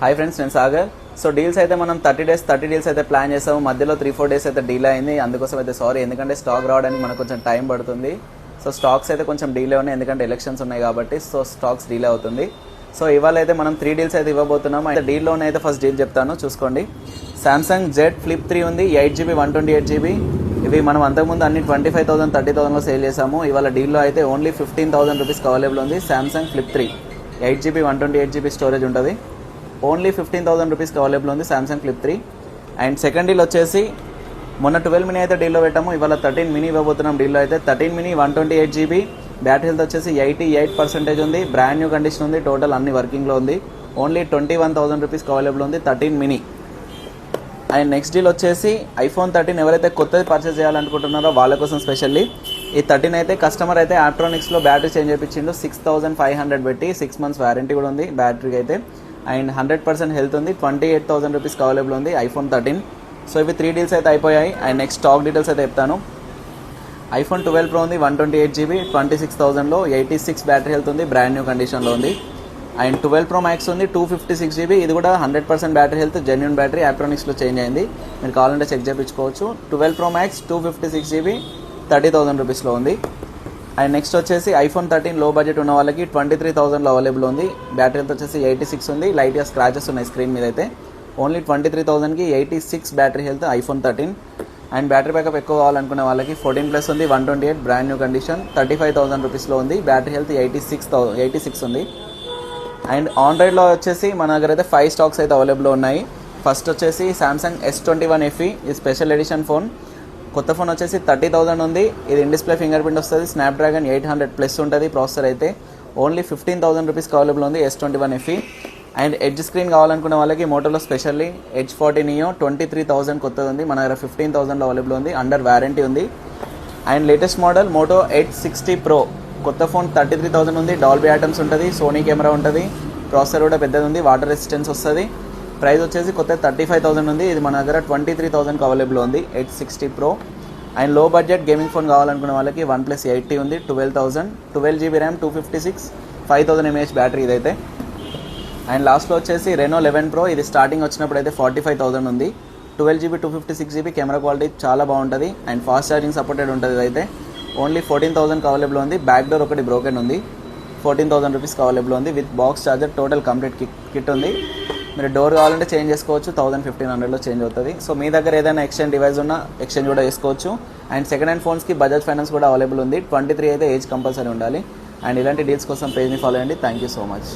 Hi friends, నేను Sagar. So deals అయితే మనం 30 డీల్స్ అయితే ప్లాన్ చేసాము. మధ్యలో 3-4 డేస్ అయితే డీలే అయింది. అందుకోసం అయితే సారీ, ఎందుకంటే స్టాక్ రావడానికి మనకు కొంచెం టైం పడుతుంది. సో స్టాక్స్ అయితే కొంచెం డీలే ఉన్నాయి, ఎందుకంటే ఎలక్షన్స్ ఉన్నాయి కాబట్టి. సో స్టాక్స్ డీలే అవుతుంది. సో ఇవాళ అయితే మనం 3 డీల్స్ అయితే ఇవ్వబోతున్నాం. అయితే డీల్లోనే అయితే ఫస్ట్ డీల్ చెప్తాను, చూసుకోండి. సామ్సంగ్ Z Flip 3 ఉంది, 8GB 128GB. ఇవి మనం అంతకుముందు అన్ని 25,000 30,000లో సేల్ చేసాము. ఇవాళ డీల్లో అయితే ఓన్లీ 15,000 రూపీస్కి అవైలబుల్ ఉంది. Samsung Flip 3 8GB 128GB storage ఉంటుంది. ఓన్లీ 15,000 రూపీస్కి అవైలబుల్ ఉంది Samsung Flip 3. And second deal వచ్చేసి మొన్న 12 మినీ అయితే డీల్లో పెట్టాము. ఇవాళ 13 మినీ ఇవ్వబోతున్నాం డీల్లో అయితే. 13 మినీ 128GB, బ్యాటరీ హెల్త్ వచ్చేసి 88% ఉంది. బ్రాండ్ న్యూ కండిషన్ ఉంది, టోటల్ అన్ని వర్కింగ్లో ఉంది. ఓన్లీ 21,000 రూపీస్కి అవైలబుల్ ఉంది 13 మినీ. అండ్ నెక్స్ట్ డీల్ వచ్చేసి iPhone 13 ఎవరైతే కొత్తది పర్చేస్ చేయాలనుకుంటున్నారో వాళ్ళ కోసం స్పెషల్లీ ఈ 13 అయితే కస్టమర్ అయితే ఆప్ట్రానిక్స్లో బ్యాటరీ చేంజ్ చేయించిండు 6,500 పెట్టి. 6 months వారంటీ కూడా ఉంది బ్యాటరీకి అయితే. అండ్ 100% హెల్త్ ఉంది. 28,000 రూపీస్కి అవైలబుల్ ఉంది iPhone 13. సో ఇవి 3 డీల్స్ అయితే అయిపోయాయి. అండ్ నెక్స్ట్ స్టాక్ డీటెయిల్స్ అయితే చెప్తాను. iPhone 12 Pro ఉంది, 128GB 26,000లో, 86 బ్యాటరీ హెల్త్ ఉంది, బ్రాండ్ న్యూ కండిషన్లో ఉంది. అండ్ 12 Pro Max ఉంది, 256GB. ఇది కూడా 100% బ్యాటరీ హెల్త్, జెన్యూన్ బ్యాటరీ, ఆప్ట్రానిక్స్లో చేంజ్ అయింది. మీరు కావాలంటే చెక్ చేయించుకోవచ్చు. 12 Pro Max 256GB 30,000 రూపీస్లో ఉంది. అండ్ నెక్స్ట్ వచ్చేసి iPhone 13 లో బడ్జెట్ ఉన్న వాళ్ళకి 23,000లో అవైలబుల్ ఉంది. బ్యాటరీ హెల్త్ వచ్చేసి 86 ఉంది. లైట్గా స్క్రాచెస్ ఉన్నాయి స్క్రీన్ మీద అయితే. ఓన్లీ 23,000కి 86 battery health iPhone 13. And battery backup ఎక్కువ కావాలనుకునే వాళ్ళకి 14+ ఉంది, 128 బ్రాండ్ న్యూ కండిషన్, 35,000 రూపీస్లో ఉంది. బ్యాటరీ హెల్త్ 86 ఉంది. అండ్ ఆండ్రాయిడ్లో వచ్చేసి మన దగ్గర అయితే 5 స్టాక్స్ అయితే అవైలబుల్ ఉన్నాయి. ఫస్ట్ వచ్చేసి సామ్సంగ్ S21 FE, ఇది స్పెషల్ ఎడిషన్ ఫోన్. కొత్త ఫోన్ వచ్చేసి 30,000 ఉంది. ఇది ఇన్ డిస్ప్లే ఫింగర్ ప్రింట్ వస్తుంది. స్నాప్డ్రాగన్ 800+ ఉంటుంది ప్రాసెసర్ అయితే. ఓన్లీ 15,000 రూపీస్కి అవైలబుల్ ఉంది S21 FE. And edge screen కావాలనుకునే వాళ్ళకి మోటోలో స్పెషల్లీ Edge 40 Neo 23,000 కొత్తది ఉంది. మన దగ్గర 15,000లో అవైలబుల్ ఉంది, అండర్ వారంటీ ఉంది. And latest model Moto Edge 60 Pro, కొత్త ఫోన్ 33,000 ఉంది. డాల్బీ అటమ్స్ ఉంటుంది, సోనీ కెమెరా ఉంటుంది, ప్రాసెసర్ కూడా పెద్దది ఉంది, వాటర్ రెసిస్టెన్స్ వస్తుంది. ప్రైస్ వచ్చేసి కొత్త 35,000 ఉంది. ఇది మన దగ్గర 23,000కి అవైలబుల్ ఉంది Edge 60 Pro. అండ్ లో బడ్జెట్ గేమింగ్ ఫోన్ కావాలనుకునే వాళ్ళకి OnePlus 80 ఉంది, 12,000, 12GB ర్యామ్, 256, 5,000 mAh బ్యాటరీ ఇదైతే. అండ్ లాస్ట్లో వచ్చేసి Reno 11 Pro, ఇది స్టార్టింగ్ వచ్చినప్పుడు అయితే 45,000 ఉంది. 12GB 256GB, కెమెరా క్వాలిటీ చాలా బాగుంటుంది. అండ్ ఫాస్ట్ ఛార్జింగ్ సపోర్టెడ్ ఉంటుంది ఇదైతే. ఓన్లీ 14,000కి అవైలబుల్ ఉంది. బ్యాక్ డోర్ ఒకటి బ్రోకెన్ ఉంది. 14,000 రూపీస్కి అవైలబుల్ ఉంది with box charger. Total complete kit ఉంది. మీరు డోర్ కావాలంటే చేంజ్ చేసుకోవచ్చు, 1,000-1,500లో చేంజ్ అవుతుంది. సో మీ దగ్గర ఏదైనా ఎక్స్చేంజ్ డివైస్ ఉన్నా ఎక్స్చేంజ్ కూడా చేసుకోవచ్చు. అండ్ సెకండ్ హ్యాండ్ ఫోన్స్కి బజాజ్ ఫైనాన్స్ కూడా అవైలబుల్ ఉంది. 23 అయితే ఏజ్ కంపల్సరీ ఉండాలి. అండ్ ఇలాంటి డీల్స్ కోసం పేజ్ని ఫాలో అయ్యండి. Thank you so much.